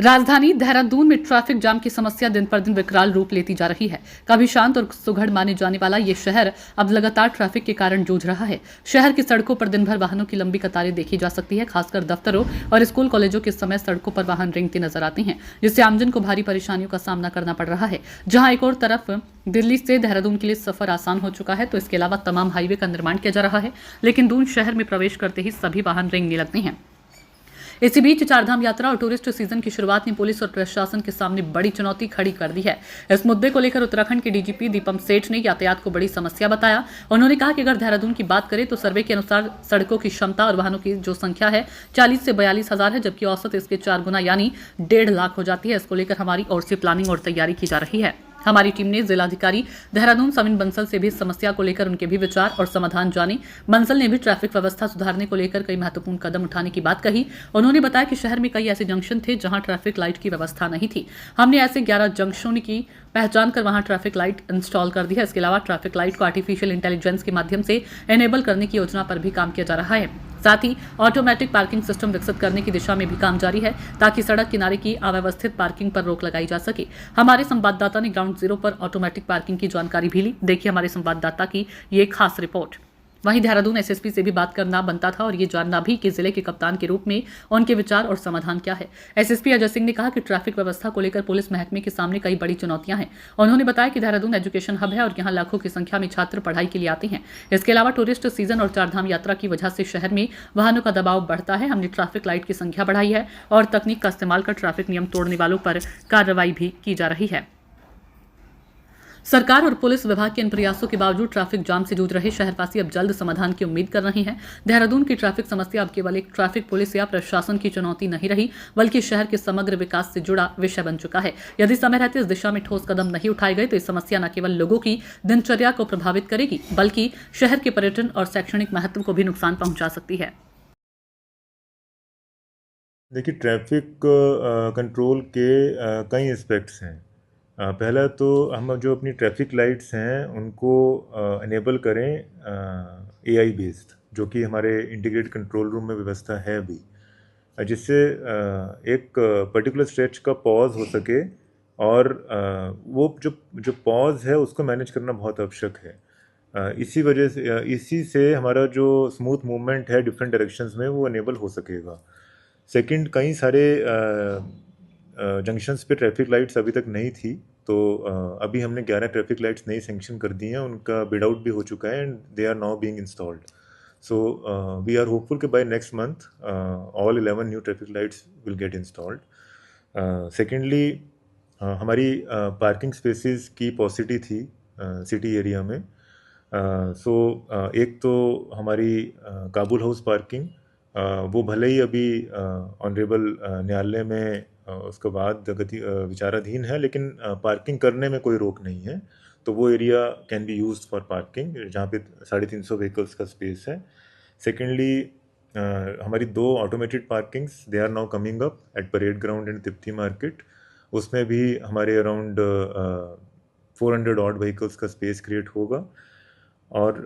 राजधानी देहरादून में traffic jam की समस्या दिन पर दिन विकराल रूप लेती जा रही है। कभी शांत और सुघड़ माने जाने वाला ये शहर अब लगातार ट्रैफिक के कारण जूझ रहा है। शहर की सड़कों पर दिन भर वाहनों की लंबी कतारें देखी जा सकती है। खासकर दफ्तरों और स्कूल कॉलेजों के समय सड़कों पर वाहन रेंगते नजर आते हैं, जिससे आमजन को भारी परेशानियों का सामना करना पड़ रहा है। जहां एक और तरफ दिल्ली से देहरादून के लिए सफर आसान हो चुका है, तो इसके अलावा तमाम हाईवे का निर्माण किया जा रहा है, लेकिन दून शहर में प्रवेश करते ही सभी वाहन रेंगने लगते हैं। इसी बीच चारधाम यात्रा और टूरिस्ट सीजन की शुरुआत में पुलिस और प्रशासन के सामने बड़ी चुनौती खड़ी कर दी है। इस मुद्दे को लेकर उत्तराखंड के डीजीपी दीपम सेठ ने यातायात को बड़ी समस्या बताया। उन्होंने कहा कि अगर देहरादून की बात करें तो सर्वे के अनुसार सड़कों की क्षमता और वाहनों की जो संख्या है 40 से 42 हजार है, जबकि औसत इसके 4 गुना यानी 1.5 लाख हो जाती है। इसको लेकर हमारी ओर से प्लानिंग और तैयारी की जा रही है। हमारी टीम ने जिलाधिकारी देहरादून सविन बंसल से भी इस समस्या को लेकर उनके भी विचार और समाधान जाने। बंसल ने भी ट्रैफिक व्यवस्था सुधारने को लेकर कई महत्वपूर्ण कदम उठाने की बात कही। उन्होंने बताया कि शहर में कई ऐसे जंक्शन थे जहां ट्रैफिक लाइट की व्यवस्था नहीं थी। हमने ऐसे 11 जंक्शनों की पहचान कर वहां ट्रैफिक लाइट इंस्टॉल कर दी है। इसके अलावा ट्रैफिक लाइट को आर्टिफिशियल इंटेलिजेंस के माध्यम से एनेबल करने की योजना पर भी काम किया जा रहा है। साथ ही ऑटोमेटिक पार्किंग सिस्टम विकसित करने की दिशा में भी काम जारी है, ताकि सड़क किनारे की अव्यवस्थित पार्किंग पर रोक लगाई जा सके। हमारे संवाददाता ने ग्राउंड जीरो पर ऑटोमेटिक पार्किंग की जानकारी भी ली। देखिए हमारे संवाददाता की ये खास रिपोर्ट। वहीं देहरादून एसएसपी से भी बात करना बनता था और ये जानना भी कि जिले के कप्तान के रूप में उनके विचार और समाधान क्या है। एसएसपी अजय सिंह ने कहा कि ट्रैफिक व्यवस्था को लेकर पुलिस महकमे के सामने कई बड़ी चुनौतियां हैं। उन्होंने बताया कि देहरादून एजुकेशन हब है और यहाँ लाखों की संख्या में छात्र पढ़ाई के लिए आते हैं। इसके अलावा टूरिस्ट सीजन और चारधाम यात्रा की वजह से शहर में वाहनों का दबाव बढ़ता है। हमने ट्रैफिक लाइट की संख्या बढ़ाई है और तकनीक का इस्तेमाल कर ट्रैफिक नियम तोड़ने वालों पर कार्रवाई भी की जा रही है। सरकार और पुलिस विभाग के इन प्रयासों के बावजूद ट्रैफिक जाम से जूझ रहे शहरवासी अब जल्द समाधान की उम्मीद कर रहे हैं। देहरादून की ट्रैफिक समस्या अब केवल एक ट्रैफिक पुलिस या प्रशासन की चुनौती नहीं रही, बल्कि शहर के समग्र विकास से जुड़ा विषय बन चुका है। यदि समय रहते इस दिशा में ठोस कदम नहीं उठाए गए तो इस समस्या न केवल लोगों की दिनचर्या को प्रभावित करेगी, बल्कि शहर के पर्यटन और शैक्षणिक महत्व को भी नुकसान पहुंचा सकती है। देखिए, ट्रैफिक कंट्रोल के कई एस्पेक्ट्स हैं। पहला तो हम जो अपनी ट्रैफिक लाइट्स हैं उनको इनेबल करें एआई बेस्ड, जो कि हमारे इंटीग्रेटेड कंट्रोल रूम में व्यवस्था है अभी, जिससे एक पर्टिकुलर स्ट्रेच का पॉज हो सके और वो जो पॉज है उसको मैनेज करना बहुत आवश्यक है। इसी वजह से इसी से हमारा जो स्मूथ मूवमेंट है डिफरेंट डायरेक्शंस में वो इनेबल हो सकेगा। सेकंड, कई सारे जंक्शंस पे ट्रैफिक लाइट्स अभी तक नहीं थी, तो अभी हमने 11 ट्रैफिक लाइट्स नई सैंक्शन कर दी हैं। उनका बिड आउट भी हो चुका है and they are now being installed. So we are hopeful कि by next month all 11 new traffic lights will get installed. Secondly, हमारी पार्किंग स्पेसेस की पॉसिटी थी सिटी एरिया में। एक तो हमारी काबुल हाउस पार्किंग, वो भले ही अभी ऑनरेबल न्यायालय में उसके बाद विचाराधीन है, लेकिन पार्किंग करने में कोई रोक नहीं है, तो वो area can be used for parking, जहाँ पे 350 व्हीकल्स का स्पेस है। सेकेंडली, हमारी 2 automated parkings they are now coming up at parade ground and Tipti market. उसमें भी हमारे अराउंड 400 ऑड व्हीकल्स का स्पेस क्रिएट होगा। और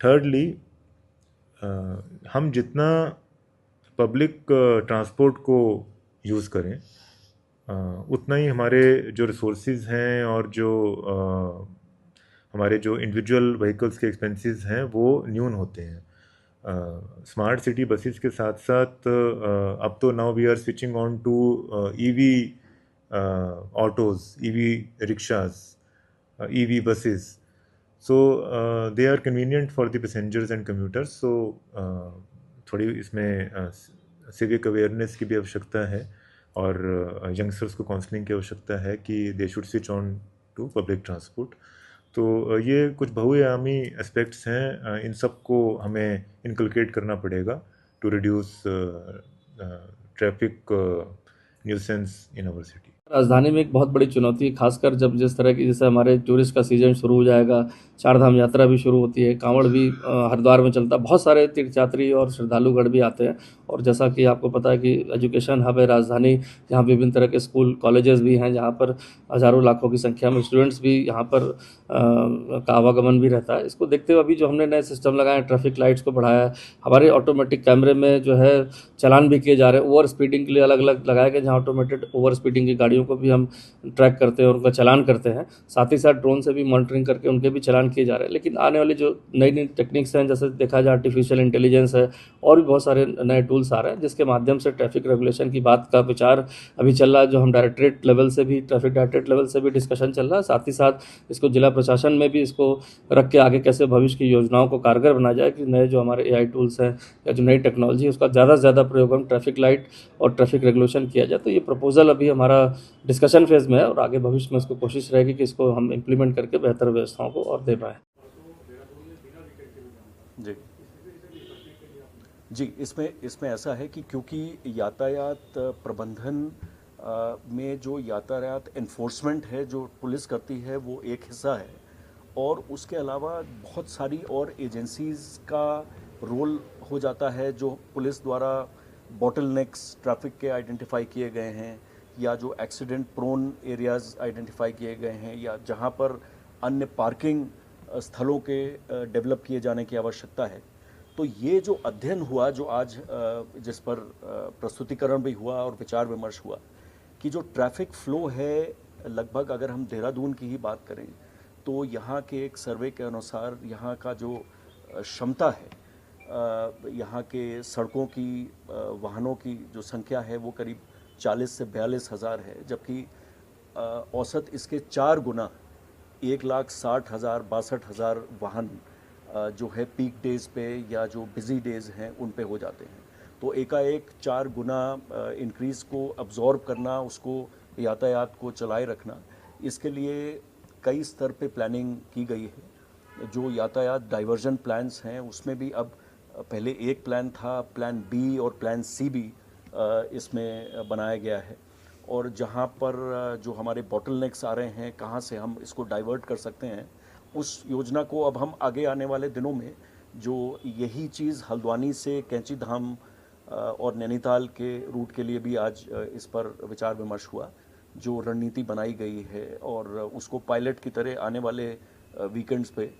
थर्डली, हम जितना पब्लिक ट्रांसपोर्ट को यूज़ करें उतना ही हमारे जो रिसोर्सेज हैं और जो हमारे जो इंडिविजुअल व्हीकल्स के एक्सपेंसेस हैं वो न्यून होते हैं। स्मार्ट सिटी बसेस के साथ साथ अब तो now we are switching on to EV autos, EV rickshaws, EV buses. So they are convenient for the passengers and commuters. So थोड़ी इसमें सिविक अवेयरनेस की भी आवश्यकता है और यंगस्टर्स को काउंसलिंग की आवश्यकता है कि they should switch on to public transport. तो ये कुछ बहुआयामी एस्पेक्ट्स हैं, इन सब को हमें इनकलकेट करना पड़ेगा to reduce traffic nuisance in our city. राजधानी में एक बहुत बड़ी चुनौती है, खासकर जब जिस तरह की जैसे हमारे टूरिस्ट का सीजन शुरू हो जाएगा, चारधाम यात्रा भी शुरू होती है, कांवड़ भी हरिद्वार में चलता है, बहुत सारे तीर्थयात्री और श्रद्धालुगण भी आते हैं और जैसा कि आपको पता है कि एजुकेशन हब है राजधानी, यहाँ विभिन्न तरह के स्कूल कॉलेजेस भी हैं, जहाँ पर हज़ारों लाखों की संख्या में स्टूडेंट्स भी यहाँ पर का आवागमन भी रहता है। इसको देखते हुए अभी जो हमने नए सिस्टम लगाए, ट्रैफिक लाइट्स को बढ़ाया है, हमारे ऑटोमेटिक कैमरे में जो है चालान भी किए जा रहे हैं। ओवर स्पीडिंग के लिए अलग अलग लगाए गए, जहाँ ऑटोमेटेड ओवर स्पीडिंग की गाड़ियों को भी हम ट्रैक करते हैं और उनका चालान करते हैं। साथ ही साथ ड्रोन से भी मॉनिटरिंग करके उनके भी चालान किए जा रहे हैं। लेकिन आने वाली जो नई नई टेक्निक्स हैं, जैसे देखा जाए आर्टिफिशियल इंटेलिजेंस है और भी बहुत सारे नए टूल्स आ रहे हैं, जिसके माध्यम से ट्रैफिक रेगुलेशन की बात का विचार अभी चल रहा है। जो हम डायरेक्टरेट लेवल से भी, ट्रैफिक डायरेक्टरेट लेवल से भी डिस्कशन चल रहा है। साथ ही साथ इसको जिला प्रशासन में भी इसको रख के आगे कैसे भविष्य की योजनाओं को कारगर बनाया जाए कि नए जो हमारे AI टूल्स हैं या जो नई टेक्नोलॉजी है उसका ज़्यादा से ज़्यादा प्रयोग हम ट्रैफिक लाइट और ट्रैफिक रेगुलेशन किया जाए। तो ये प्रपोजल अभी हमारा डिस्कशन फेज़ में है और आगे भविष्य में इसको कोशिश रहेगी कि इसको हम इम्प्लीमेंट करके बेहतर व्यवस्थाओं को और दे पाएँ। जी जी, इसमें ऐसा है कि क्योंकि यातायात प्रबंधन में जो यातायात एनफोर्समेंट है जो पुलिस करती है वो एक हिस्सा है, और उसके अलावा बहुत सारी और एजेंसीज़ का रोल हो जाता है जो पुलिस द्वारा बॉटलनेक्स ट्रैफिक के आइडेंटिफाई किए गए हैं, या जो एक्सीडेंट प्रोन एरियाज़ आइडेंटिफाई किए गए हैं, या जहाँ पर अन्य पार्किंग स्थलों के डेवलप किए जाने की आवश्यकता है। तो ये जो अध्ययन हुआ, जो आज जिस पर प्रस्तुतिकरण भी हुआ और विचार विमर्श हुआ, कि जो ट्रैफिक फ़्लो है, लगभग अगर हम देहरादून की ही बात करें तो यहाँ के एक सर्वे के अनुसार यहाँ का जो क्षमता है, यहाँ के सड़कों की वाहनों की जो संख्या है वो करीब 40 से 42 हज़ार है, जबकि औसत इसके 4 गुना 1,60,000 62,000 वाहन जो है पीक डेज़ पे या जो बिज़ी डेज़ हैं उन पे हो जाते हैं। तो एकाएक 4 गुना इंक्रीज़ को अब्जॉर्ब करना, उसको यातायात को चलाए रखना, इसके लिए कई स्तर पे प्लानिंग की गई है। जो यातायात डाइवर्जन प्लान्स हैं उसमें भी अब पहले एक प्लान था, प्लान बी और प्लान सी भी इसमें बनाया गया है, और जहाँ पर जो हमारे बॉटलनेक्स आ रहे हैं, कहाँ से हम इसको डाइवर्ट कर सकते हैं, उस योजना को अब हम आगे आने वाले दिनों में, जो यही चीज़ हल्द्वानी से कैंची धाम और नैनीताल के रूट के लिए भी आज इस पर विचार विमर्श हुआ, जो रणनीति बनाई गई है, और उसको पायलट की तरह आने वाले वीकेंड्स पे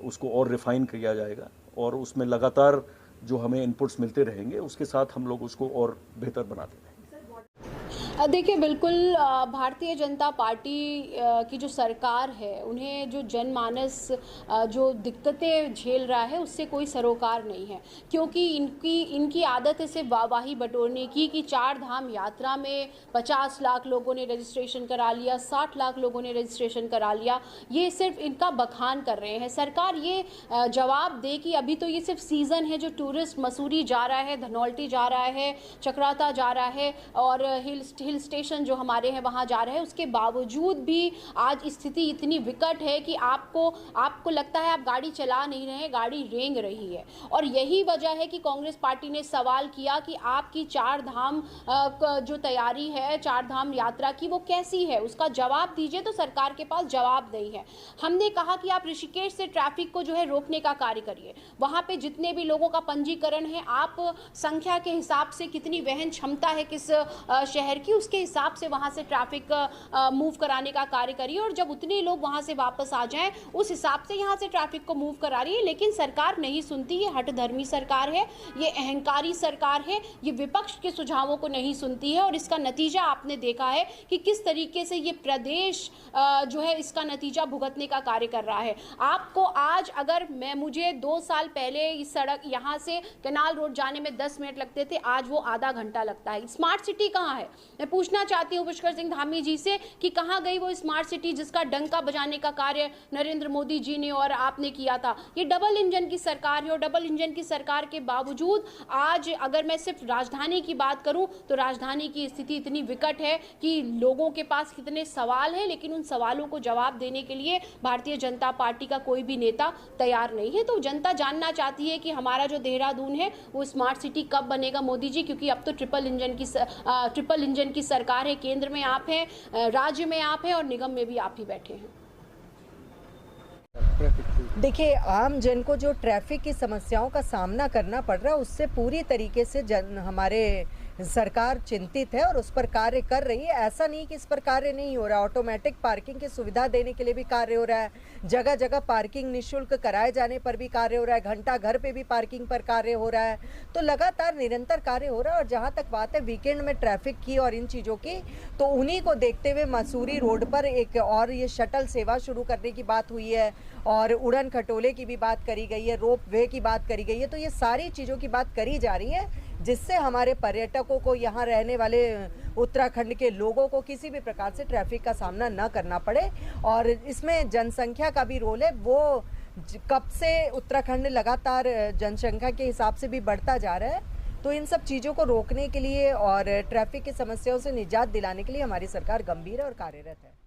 उसको और रिफ़ाइन किया जाएगा, और उसमें लगातार जो हमें इनपुट्स मिलते रहेंगे उसके साथ हम लोग उसको और बेहतर बनाते रहेंगे। देखिए, बिल्कुल भारतीय जनता पार्टी की जो सरकार है, उन्हें जो जनमानस जो दिक्कतें झेल रहा है उससे कोई सरोकार नहीं है, क्योंकि इनकी आदत है सिर्फ वाहवाही बटोरने की, कि 4 धाम यात्रा में 50 लाख लोगों ने रजिस्ट्रेशन करा लिया, 60 लाख लोगों ने रजिस्ट्रेशन करा लिया। ये सिर्फ इनका बखान कर रहे हैं। सरकार ये जवाब दे कि अभी तो ये सिर्फ सीज़न है, जो टूरिस्ट मसूरी जा रहा है, धनौल्टी जा रहा है, चक्राता जा रहा है और हिल स्टेशन जो हमारे हैं वहाँ जा रहे हैं, उसके बावजूद भी आज स्थिति इतनी विकट है कि आपको लगता है आप गाड़ी चला नहीं रहे हैं, गाड़ी रेंग रही है। और यही वजह है कि कांग्रेस पार्टी ने सवाल किया कि आपकी 4 धाम जो तैयारी है, 4 धाम यात्रा की, वो कैसी है, उसका जवाब दीजिए। तो सरकार के पास जवाब नहीं है। हमने कहा कि आप ऋषिकेश से ट्रैफिक को जो है रोकने का कार्य करिए, वहाँ पे जितने भी लोगों का पंजीकरण है, आप संख्या के हिसाब से कितनी वहन क्षमता है किस शहर की, उसके हिसाब से वहाँ से ट्रैफिक मूव कराने का कार्य करिए, और जब उतने लोग वहाँ से वापस आ जाएं उस हिसाब से यहाँ से ट्रैफिक को मूव करा रही है। लेकिन सरकार नहीं सुनती। ये हठधर्मी सरकार है, ये अहंकारी सरकार है, ये विपक्ष के सुझावों को नहीं सुनती है, और इसका नतीजा आपने देखा है कि किस तरीके से ये प्रदेश जो है इसका नतीजा भुगतने का कार्य कर रहा है। आपको आज अगर मुझे 2 साल पहले इस सड़क यहाँ से कैनाल रोड जाने में 10 मिनट लगते थे, आज वो आधा घंटा लगता है। स्मार्ट सिटी कहाँ है? मैं पूछना चाहती हूँ पुष्कर सिंह धामी जी से कि कहाँ गई वो स्मार्ट सिटी जिसका डंका बजाने का कार्य नरेंद्र मोदी जी ने और आपने किया था। ये डबल इंजन की सरकार है, और डबल इंजन की सरकार के बावजूद आज अगर मैं सिर्फ राजधानी की बात करूं तो राजधानी की स्थिति इतनी विकट है कि लोगों के पास कितने सवाल हैं, लेकिन उन सवालों को जवाब देने के लिए भारतीय जनता पार्टी का कोई भी नेता तैयार नहीं है। तो जनता जानना चाहती है कि हमारा जो देहरादून है वो स्मार्ट सिटी कब बनेगा मोदी जी, क्योंकि अब तो ट्रिपल इंजन की सरकार है। केंद्र में आप हैं, राज्य में आप हैं, और निगम में भी आप ही बैठे हैं। देखिए, आम जन को जो ट्रैफिक की समस्याओं का सामना करना पड़ रहा है उससे पूरी तरीके से हमारे सरकार चिंतित है और उस पर कार्य कर रही है। ऐसा नहीं कि इस पर कार्य नहीं हो रहा, ऑटोमेटिक पार्किंग की सुविधा देने के लिए भी कार्य हो रहा है, जगह जगह पार्किंग निःशुल्क कराए जाने पर भी कार्य हो रहा है, घंटा घर पे भी पार्किंग पर कार्य हो रहा है। तो लगातार निरंतर कार्य हो रहा है। और जहाँ तक बात है वीकेंड में ट्रैफिक की और इन चीज़ों की, तो उन्हीं को देखते हुए मसूरी रोड पर एक और ये शटल सेवा शुरू करने की बात हुई है और उड़न खटोले की भी बात करी गई है, रोप वे की बात करी गई है। तो ये सारी चीज़ों की बात करी जा रही है जिससे हमारे पर्यटकों को, यहाँ रहने वाले उत्तराखंड के लोगों को किसी भी प्रकार से ट्रैफिक का सामना न करना पड़े। और इसमें जनसंख्या का भी रोल है। वो कब से उत्तराखंड लगातार जनसंख्या के हिसाब से भी बढ़ता जा रहा है। तो इन सब चीज़ों को रोकने के लिए और ट्रैफिक की समस्याओं से निजात दिलाने के लिए हमारी सरकार गंभीर है और कार्यरत है।